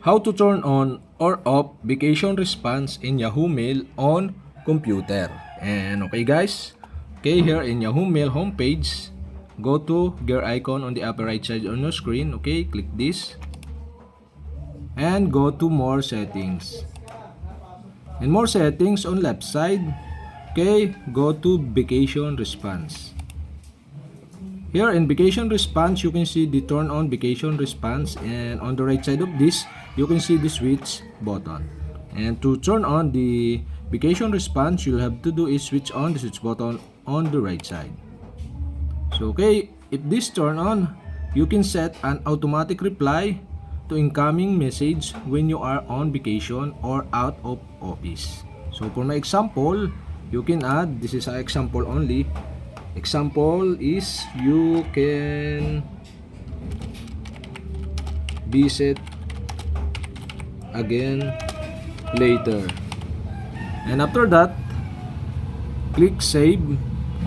How to turn on or off vacation response in Yahoo Mail on computer. And okay guys, okay, here in Yahoo Mail homepage, go to gear icon on the upper right side on your screen. Okay, click this and go to more settings. And more settings on left side, okay, go to vacation response. Here in vacation response, you can see the turn on vacation response, and on the right side of this, you can see the switch button. And to turn on the vacation response, you'll have to do is switch on the switch button on the right side. So okay, if this turn on, you can set an automatic reply to incoming message when you are on vacation or out of office. So for my example, you can add, this is an example only. Example is you can visit again later, and after that click save,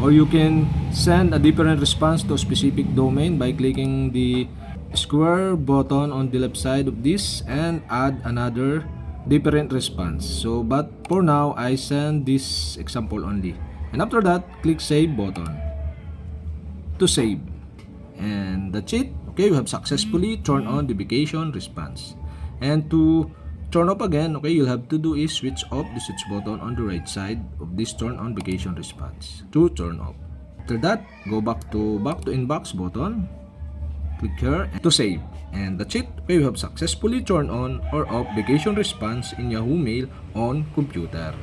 or you can send a different response to a specific domain by clicking the square button on the left side of this and add another different response. So but for now I send this example only, and after that click save button to save, and that's it. Okay, you have successfully turned on the vacation response. And to turn off again, okay, you'll have to do is switch off the switch button on the right side of this turn on vacation response to turn off. After that, go back to inbox button, click here to save, and that's it. Okay, you have successfully turned on or off vacation response in Yahoo Mail on computer.